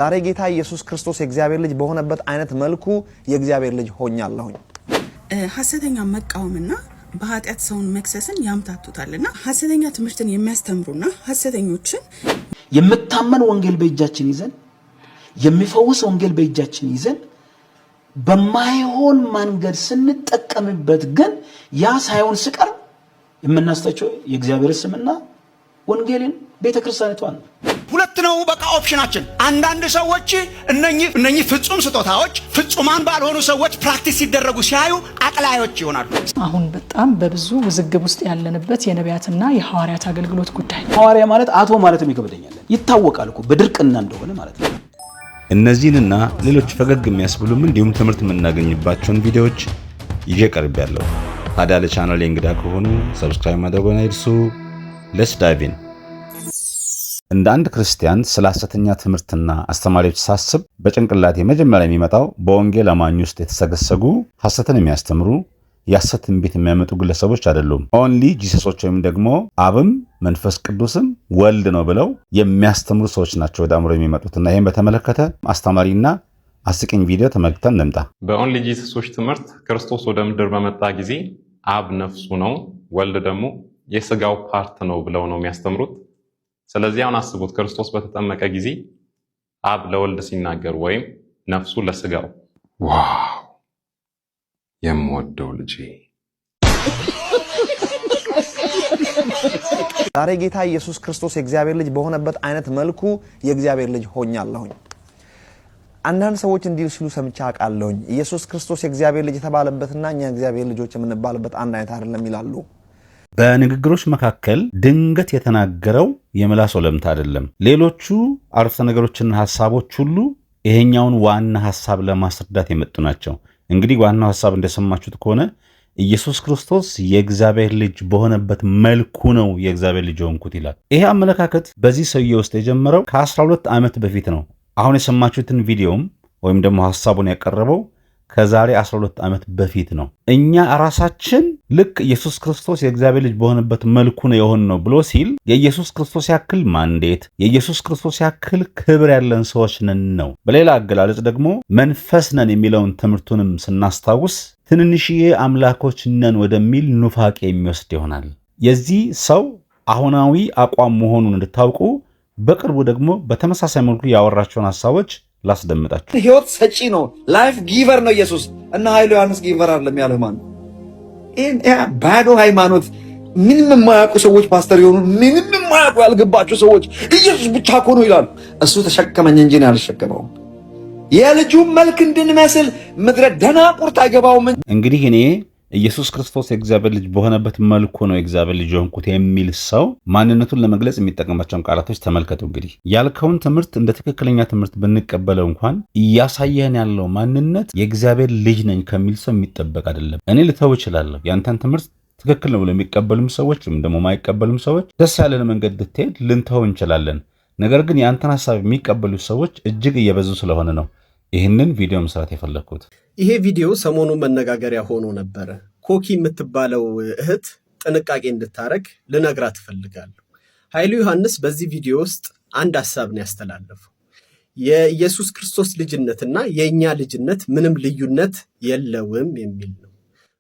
ዛሬ ጌታ ኢየሱስ ክርስቶስ የእግዚአብሔር ልጅ በሆነበት አይነት መልኩ የእግዚአብሔር ልጅ ሆኛለሁኝ። ሐሰተኛ መቃወምና በኃጢአት ሰውን መክሰስን ያምታቱታልና ሐሰተኛ ትምህርትን የሚያስተምሩና ሐሰተኞችን የምታመን ወንጌል በእጃችን ይዘን የሚፈውስ ወንጌል በእጃችን ይዘን በማይሆን መንገድ ስንጠቀምበት ግን ያ ሳይሆን ስቀር የምናስተቸው የእግዚአብሔር ስምና ወንጌልን ቤተክርስቲያኒቷን ሁለት ነው በቃ ኦፕሽናችን። አንዳንድ ሰዎች እነኚህ ፍጹም ስጦታዎች ፍጹማን ባልሆኑ ሰዎች ፕራክቲስ ሲደረጉ ሲያዩ አቅላዮች ይሆናሉ። አሁን በጣም በብዙ ውዝግብ ውስጥ ያለንበት የነቢያትና የሐዋርያት አገልግሎት ጉዳይ። ሐዋርያ ማለት አቶ ማለት ይከብደኛል። ይታወቃል እኮ በድርቅና እንደሆነ ማለት ነው። እነዚህንና ሌሎች ፈገግ የሚያስብሉም እንዲሁም ትምህርት የምናገኝባቸውን ቪዲዮዎች ይዤ ቀርቤያለሁ። ታዲያ ለቻናሌ እንግዳ ከሆኑ ሰብስክራይብ ማድረግዎን አይርሱ። ሌትስ ዳይቭ ኢን። እንደ አንድ ክርስቲያን ስለ ሐሰተኛ ትምህርትና አስተማሪዎች ሳስብ በጭንቅላቴ መጀመሪያ የሚመጣው በወንጌል አማኝ ውስጥ የተሰገሰጉ ሐሰትን የሚያስተምሩ የሐሰት ትንቢት የሚያመጡ ግለሰቦች አይደሉም። ኦንሊ ጂሰሶች ወይም ደግሞ አብም መንፈስ ቅዱስም ወልድ ነው ብለው የሚያስተምሩ ሰዎች ናቸው ወደ አእምሮ የሚመጡትና ይህን በተመለከተ አስተማሪና አስቂኝ ቪዲዮ ተመልክተን እንምጣ። በኦንሊ ጂሰሶች ትምህርት ክርስቶስ ወደ ምድር በመጣ ጊዜ አብ ነፍሱ ነው፣ ወልድ ደግሞ የሥጋው ፓርት ነው ብለው ነው የሚያስተምሩት። ስለዚህ አሁን አስቡት፣ ክርስቶስ በተጠመቀ ጊዜ አብ ለወልድ ሲናገር ወይም ነፍሱ ለሥጋው፣ ዋው የምወደው ልጄ። ዛሬ ጌታ ኢየሱስ ክርስቶስ የእግዚአብሔር ልጅ በሆነበት አይነት መልኩ የእግዚአብሔር ልጅ ሆኛለሁኝ። አንዳንድ ሰዎች እንዲሉ ሲሉ ሰምቼ አውቃለሁኝ። ኢየሱስ ክርስቶስ የእግዚአብሔር ልጅ የተባለበትና እኛ የእግዚአብሔር ልጆች የምንባልበት አንድ አይነት አይደለም ይላሉ። በንግግሮች መካከል ድንገት የተናገረው የምላስ ወለምታ አይደለም። ሌሎቹ አረፍተ ነገሮችና ሐሳቦች ሁሉ ይሄኛውን ዋና ሐሳብ ለማስረዳት የመጡ ናቸው። እንግዲህ ዋናው ሐሳብ እንደሰማችሁት ከሆነ ኢየሱስ ክርስቶስ የእግዚአብሔር ልጅ በሆነበት መልኩ ነው የእግዚአብሔር ልጅ ሆንኩት ይላል። ይሄ አመለካከት በዚህ ሰውዬ ውስጥ የጀመረው ከ12 ዓመት በፊት ነው። አሁን የሰማችሁትን ቪዲዮም ወይም ደግሞ ሐሳቡን ያቀረበው ከዛሬ 12 ዓመት በፊት ነው። እኛ ራሳችን ልክ ኢየሱስ ክርስቶስ የእግዚአብሔር ልጅ በሆነበት መልኩ ነው የሆነው ብሎ ሲል የኢየሱስ ክርስቶስ ያክል ማንዴት፣ የኢየሱስ ክርስቶስ ያክል ክብር ያለን ሰዎች ነን ነው። በሌላ አገላለጽ ደግሞ መንፈስ ነን የሚለውን ትምህርቱንም ስናስታውስ ትንንሽዬ አምላኮች ነን ወደሚል ኑፋቄ የሚወስድ ይሆናል። የዚህ ሰው አሁናዊ አቋም መሆኑን እንድታውቁ በቅርቡ ደግሞ በተመሳሳይ መልኩ ያወራቸውን ሐሳቦች ላስደምጣችሁ። ህይወት ሰጪ ነው፣ ላይፍ ጊቨር ነው ኢየሱስ እና ኃይሉ ዮሐንስ ጊቨር አይደለም ያለው ማን? ባዶ ሃይማኖት ምንም የማያውቁ ሰዎች ፓስተር የሆኑ ምንም የማያውቁ ያልገባቸው ሰዎች ኢየሱስ ብቻ እኮ ነው ይላሉ። እሱ ተሸከመኝ እንጂ ነው ያልተሸከመው። የልጁን መልክ እንድንመስል ምድረ ደናቁርት አይገባውም። እንግዲህ እኔ ኢየሱስ ክርስቶስ የእግዚአብሔር ልጅ በሆነበት መልኩ ነው የእግዚአብሔር ልጅ ሆንኩት የሚል ሰው ማንነቱን ለመግለጽ የሚጠቀማቸውን ቃላቶች ተመልከቱ። እንግዲህ ያልከውን ትምህርት እንደ ትክክለኛ ትምህርት ብንቀበለው እንኳን እያሳየን ያለው ማንነት የእግዚአብሔር ልጅ ነኝ ከሚል ሰው የሚጠበቅ አይደለም። እኔ ልተው እችላለሁ። ያንተን ትምህርት ትክክል ነው ብለው የሚቀበሉም ሰዎች ወይም ደግሞ የማይቀበሉም ሰዎች ደስ ያለን መንገድ ብትሄድ ልንተው እንችላለን። ነገር ግን ያንተን ሐሳብ የሚቀበሉ ሰዎች እጅግ እየበዙ ስለሆነ ነው ይህንን ቪዲዮ መስራት የፈለኩት። ይሄ ቪዲዮ ሰሞኑ መነጋገሪያ ሆኖ ነበረ። ኮኪ የምትባለው እህት ጥንቃቄ እንድታረግ ልነግራት እፈልጋለሁ። ኃይሉ ዮሐንስ በዚህ ቪዲዮ ውስጥ አንድ ሐሳብ ነው ያስተላለፈው። የኢየሱስ ክርስቶስ ልጅነትና የኛ ልጅነት ምንም ልዩነት የለውም የሚል ነው።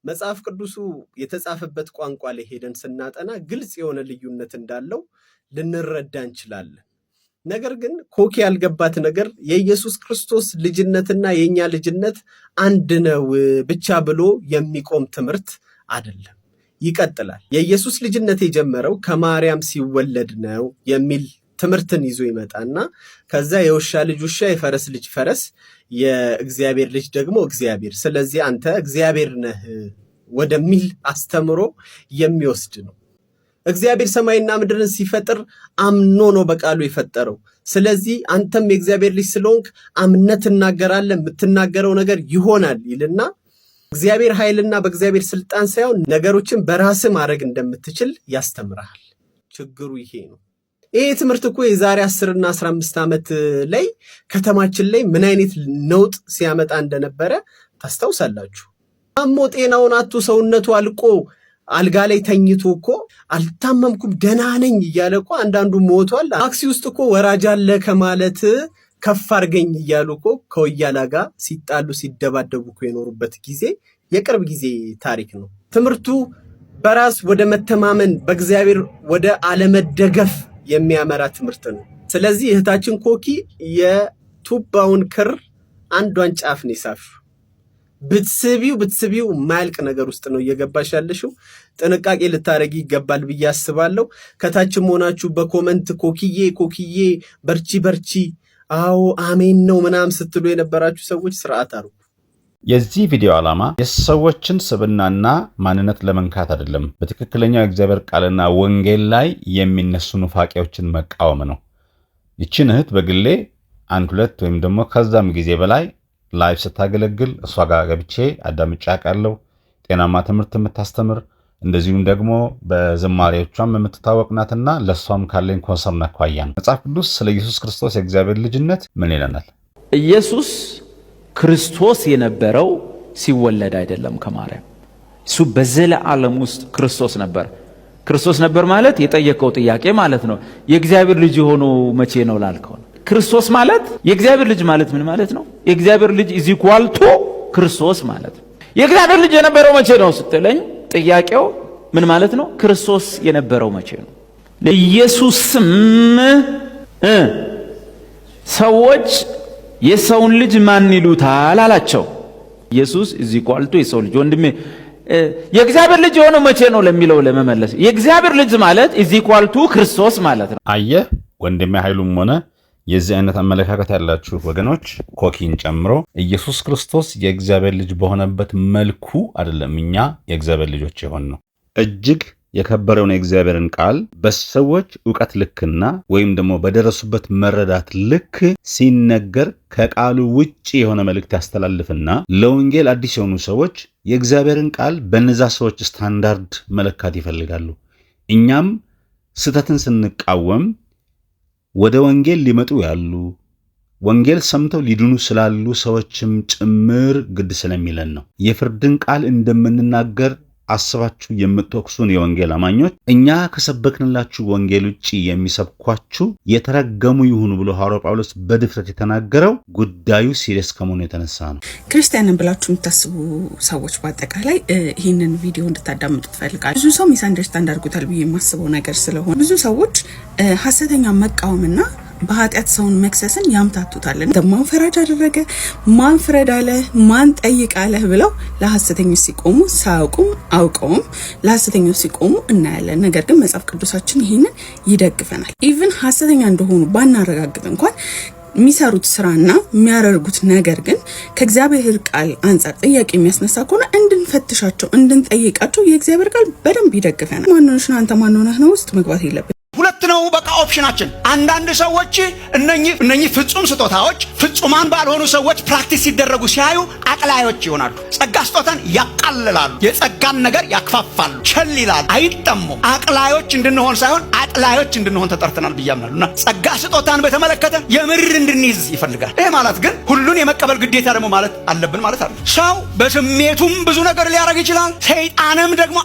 መጽሐፍ ቅዱሱ የተጻፈበት ቋንቋ ላይ ሄደን ስናጠና ግልጽ የሆነ ልዩነት እንዳለው ልንረዳ እንችላለን። ነገር ግን ኮኪ ያልገባት ነገር የኢየሱስ ክርስቶስ ልጅነትና የኛ ልጅነት አንድ ነው ብቻ ብሎ የሚቆም ትምህርት አይደለም። ይቀጥላል። የኢየሱስ ልጅነት የጀመረው ከማርያም ሲወለድ ነው የሚል ትምህርትን ይዞ ይመጣና ከዛ የውሻ ልጅ ውሻ፣ የፈረስ ልጅ ፈረስ፣ የእግዚአብሔር ልጅ ደግሞ እግዚአብሔር፣ ስለዚህ አንተ እግዚአብሔር ነህ ወደሚል አስተምሮ የሚወስድ ነው። እግዚአብሔር ሰማይና ምድርን ሲፈጥር አምኖ ነው በቃሉ የፈጠረው። ስለዚህ አንተም የእግዚአብሔር ልጅ ስለሆንክ አምነት ትናገራለህ፣ የምትናገረው ነገር ይሆናል ይልና እግዚአብሔር ኃይልና በእግዚአብሔር ስልጣን ሳይሆን ነገሮችን በራስህ ማድረግ እንደምትችል ያስተምራል። ችግሩ ይሄ ነው። ይሄ ትምህርት እኮ የዛሬ 10 እና 15 ዓመት ላይ ከተማችን ላይ ምን አይነት ነውጥ ሲያመጣ እንደነበረ ታስታውሳላችሁ። አሞ ጤናውን አጥቶ ሰውነቱ አልቆ አልጋ ላይ ተኝቶ እኮ አልታመምኩም ደህና ነኝ እያለ እኮ አንዳንዱ ሞቷል። ታክሲ ውስጥ እኮ ወራጅ አለ ከማለት ከፍ አድርገኝ እያሉ እኮ ከወያላ ጋር ሲጣሉ ሲደባደቡ እኮ የኖሩበት ጊዜ የቅርብ ጊዜ ታሪክ ነው። ትምህርቱ በራስ ወደ መተማመን በእግዚአብሔር ወደ አለመደገፍ የሚያመራ ትምህርት ነው። ስለዚህ እህታችን ኮኪ የቱባውን ክር አንዷን ጫፍ ነው የሳብሽው። ብትስቢው ማያልቅ ነገር ውስጥ ነው እየገባሽ ያለሽው። ጥንቃቄ ልታረጊ ይገባል ብዬ አስባለሁ። ከታችም ሆናችሁ በኮመንት ኮኪዬ በርቺ አዎ አሜን ነው ምናምን ስትሉ የነበራችሁ ሰዎች ስርዓት አርጉ። የዚህ ቪዲዮ ዓላማ የሰዎችን ስብናና ማንነት ለመንካት አይደለም። በትክክለኛው የእግዚአብሔር ቃልና ወንጌል ላይ የሚነሱ ኑፋቄዎችን መቃወም ነው። ይችን እህት በግሌ 1-2 ወይም ደግሞ ከዛም ጊዜ በላይ ላይቭ ስታገለግል እሷ ጋር ገብቼ አዳምጬ አውቃለሁ። ጤናማ ትምህርት የምታስተምር እንደዚሁም ደግሞ በዝማሬዎቿም የምትታወቅ ናትና ለሷም ካለኝ ኮንሰርን አኳያ መጽሐፍ ቅዱስ ስለ ኢየሱስ ክርስቶስ የእግዚአብሔር ልጅነት ምን ይለናል? ኢየሱስ ክርስቶስ የነበረው ሲወለድ አይደለም ከማርያም። እሱ በዘለዓለም ውስጥ ክርስቶስ ነበር። ክርስቶስ ነበር ማለት የጠየቀው ጥያቄ ማለት ነው። የእግዚአብሔር ልጅ የሆነው መቼ ነው ላልከው፣ ክርስቶስ ማለት የእግዚአብሔር ልጅ ማለት ምን ማለት ነው? የእግዚአብሔር ልጅ ኢዝ ኢኳል ቱ ክርስቶስ ማለት ነው። የእግዚአብሔር ልጅ የነበረው መቼ ነው ስትለኝ ጥያቄው ምን ማለት ነው? ክርስቶስ የነበረው መቼ ነው? ኢየሱስም ሰዎች የሰውን ልጅ ማን ይሉታል አላቸው። ኢየሱስ ኢዝ ኢኳል ቱ የሰው ልጅ ወንድሜ የእግዚአብሔር ልጅ የሆነው መቼ ነው ለሚለው ለመመለስ የእግዚአብሔር ልጅ ማለት ኢዝ ኢኳል ቱ ክርስቶስ ማለት ነው። አየህ ወንድሜ ኃይሉም ሆነ የዚህ አይነት አመለካከት ያላችሁ ወገኖች ኮኪን ጨምሮ ኢየሱስ ክርስቶስ የእግዚአብሔር ልጅ በሆነበት መልኩ አይደለም እኛ የእግዚአብሔር ልጆች የሆነው። እጅግ የከበረውን የእግዚአብሔርን ቃል በሰዎች ዕውቀት ልክና ወይም ደግሞ በደረሱበት መረዳት ልክ ሲነገር ከቃሉ ውጪ የሆነ መልእክት ያስተላልፍና ለወንጌል አዲስ የሆኑ ሰዎች የእግዚአብሔርን ቃል በነዛ ሰዎች ስታንዳርድ መለካት ይፈልጋሉ። እኛም ስተትን ስንቃወም ወደ ወንጌል ሊመጡ ያሉ ወንጌል ሰምተው ሊድኑ ስላሉ ሰዎችም ጭምር ግድ ስለሚለን ነው። የፍርድን ቃል እንደምንናገር አስባችሁ የምትወቅሱን የወንጌል አማኞች እኛ ከሰበክንላችሁ ወንጌል ውጪ የሚሰብኳችሁ የተረገሙ ይሁኑ ብሎ ሐዋርያው ጳውሎስ በድፍረት የተናገረው ጉዳዩ ሲሪየስ ከመሆኑ የተነሳ ነው። ክርስቲያንን ብላችሁ የምታስቡ ሰዎች በአጠቃላይ ይህንን ቪዲዮ እንድታዳምጡ ትፈልጋለሁ። ብዙ ሰው ሚስ አንደርስታንድ አድርጎታል ብዬ የማስበው ነገር ስለሆነ ብዙ ሰዎች ሐሰተኛ መቃወምና በኃጢአት ሰውን መክሰስን ያምታቱታል። ማን ፈራጅ አደረገ፣ ማን ፍረድ አለ፣ ማን ጠይቅ አለ ብለው ለሐሰተኞች ሲቆሙ ሳያውቁም አውቀውም ለሐሰተኞች ሲቆሙ እናያለን። ነገር ግን መጽሐፍ ቅዱሳችን ይሄንን ይደግፈናል። ኢቭን ሐሰተኛ እንደሆኑ ባናረጋግጥ እንኳን የሚሰሩት ስራና የሚያደርጉት ነገር ግን ከእግዚአብሔር ቃል አንጻር ጥያቄ የሚያስነሳ ከሆነ እንድንፈትሻቸው እንድንጠይቃቸው የእግዚአብሔር ቃል በደንብ ይደግፈናል። ማንነሽ አንተ ማንነህ ነው ውስጥ መግባት የለብን። ሁለት ነው በቃ ኦፕሽናችን። አንዳንድ ሰዎች እነኚህ ፍጹም ስጦታዎች ፍጹማን ባልሆኑ ሰዎች ፕራክቲስ ሲደረጉ ሲያዩ አቅላዮች ይሆናሉ። ጸጋ ስጦታን ያቃልላሉ፣ የጸጋን ነገር ያክፋፋሉ፣ ቸል ይላሉ፣ አይጠሙ። አቅላዮች እንድንሆን ሳይሆን አጥላዮች እንድንሆን ተጠርተናል ብያምናሉና ጸጋ ስጦታን በተመለከተ የምር እንድንይዝ ይፈልጋል። ይሄ ማለት ግን ሁሉን የመቀበል ግዴታ ደግሞ ማለት አለብን ማለት አይደለም። ሰው በስሜቱም ብዙ ነገር ሊያደርግ ይችላል። ሰይጣንም ደግሞ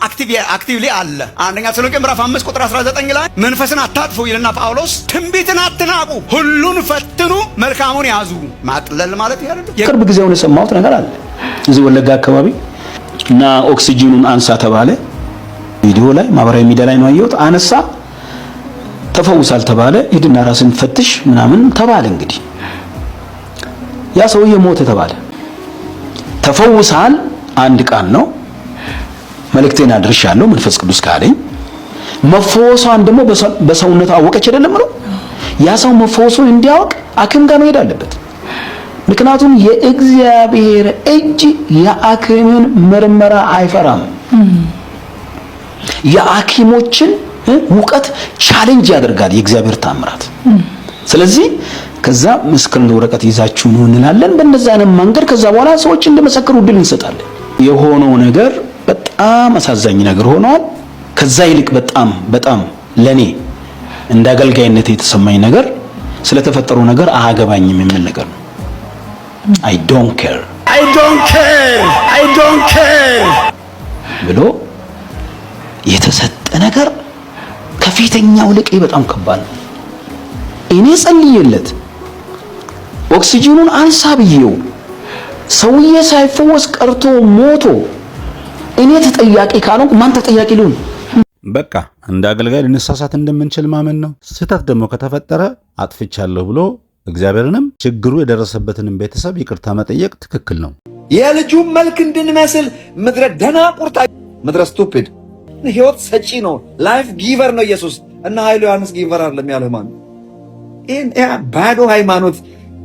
አክቲቭሊ አለ። አንደኛ ተሰሎንቄ ምዕራፍ 5 ቁጥር 19 ላይ መንፈስን አታጥፉ ይልና ጳውሎስ ትንቢትን አትናቁ፣ ሁሉን ፈትኑ፣ መልካሙን ያዙ። ማጥለል ማለት ይሄ አይደለም። ቅርብ ጊዜውን የሰማሁት ነገር አለ እዚህ ወለጋ አካባቢ እና ኦክሲጂኑን አንሳ ተባለ። ቪዲዮ ላይ ማህበራዊ ሚዲያ ላይ ነው ያየሁት። አነሳ፣ ተፈውሳል ተባለ። ሂድና ራስን ፈትሽ ምናምን ተባለ። እንግዲህ ያ ሰውዬ ሞተ ተባለ። ተፈውሳል አንድ ቃል ነው። መልእክቴን አድርሻለሁ መንፈስ ቅዱስ ካለኝ መፈወሷን ደግሞ በሰውነቱ አወቀች አይደለም ነው። ያ ሰው መፈወሱን እንዲያውቅ ሐኪም ጋር መሄድ አለበት። ምክንያቱም የእግዚአብሔር እጅ የሐኪምን ምርመራ አይፈራም። የሐኪሞችን ዕውቀት ቻሌንጅ ያደርጋል የእግዚአብሔር ታምራት። ስለዚህ ከዛ ምስክር ወረቀት ይዛችሁ ነው እንላለን። በእንደዛ አይነት መንገድ ከዛ በኋላ ሰዎች እንደመሰከሩ ድል እንሰጣለን። የሆነው ነገር በጣም አሳዛኝ ነገር ሆኗል። ከዛ ይልቅ በጣም ለኔ እንደ አገልጋይነት የተሰማኝ ነገር ስለተፈጠረው ነገር አያገባኝም የሚል ነገር ነው። I don't care ብሎ የተሰጠ ነገር ከፊተኛው ልቅ በጣም ከባድ ነው። እኔ ጸልየለት ኦክሲጂኑን አንሳ ብዬው ሰውዬ ሳይፈወስ ቀርቶ ሞቶ እኔ ተጠያቂ ካልሆንኩ ማን ተጠያቂ ሊሆን? በቃ እንደ አገልጋይ ልንሳሳት እንደምንችል ማመን ነው። ስህተት ደግሞ ከተፈጠረ አጥፍቻለሁ ብሎ እግዚአብሔርንም ችግሩ የደረሰበትንም ቤተሰብ ይቅርታ መጠየቅ ትክክል ነው። የልጁን መልክ እንድንመስል ምድረ ደናቁርታ ምድረ ስቱፒድ ህይወት ሰጪ ነው። ላይፍ ጊቨር ነው ኢየሱስ እና ኃይሉ ዮሐንስ ጊቨር አይደለም ያለው ማን? ይሄን ባዶ ሃይማኖት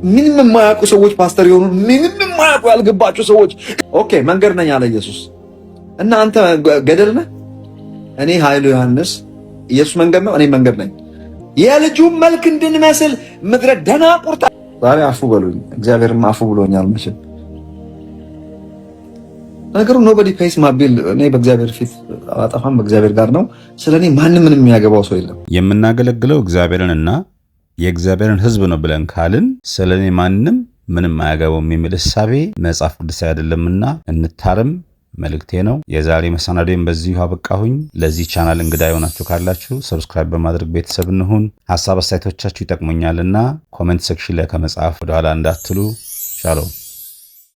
ምንም የማያውቁ ሰዎች ፓስተር የሆኑ ምንም የማያውቁ ያልገባቸው ሰዎች ኦኬ መንገድ ነኝ አለ ኢየሱስ እና አንተ ገደል ነህ። እኔ ኃይሉ ዮሐንስ ኢየሱስ መንገድ ነው፣ እኔ መንገድ ነኝ። የልጁን መልክ እንድንመስል ምድረ ደናቁርታ ዛሬ አፉ በሉኝ። እግዚአብሔርም አፉ ብሎኛል። ምሽት ነገሩ ኖቦዲ ፔይስ ማይ ቢል። እኔ በእግዚአብሔር ፊት አላጠፋም፣ በእግዚአብሔር ጋር ነው። ስለኔ ማንም ምንም የሚያገባው ሰው የለም። የምናገለግለው እግዚአብሔርንና የእግዚአብሔርን ሕዝብ ነው ብለን ካልን ስለኔ ማንም ምንም አያገባውም የሚል እሳቤ መጽሐፍ ቅዱስ አይደለምና እንታረም መልእክቴ ነው። የዛሬ መሰናዶን በዚሁ አበቃሁኝ። ለዚህ ቻናል እንግዳ የሆናችሁ ካላችሁ ሰብስክራይብ በማድረግ ቤተሰብ እንሁን። ሐሳብ አስተያየቶቻችሁ ይጠቅሙኛልና ኮሜንት ሴክሽን ላይ ከመጻፍ ወደኋላ እንዳትሉ። ሻሎም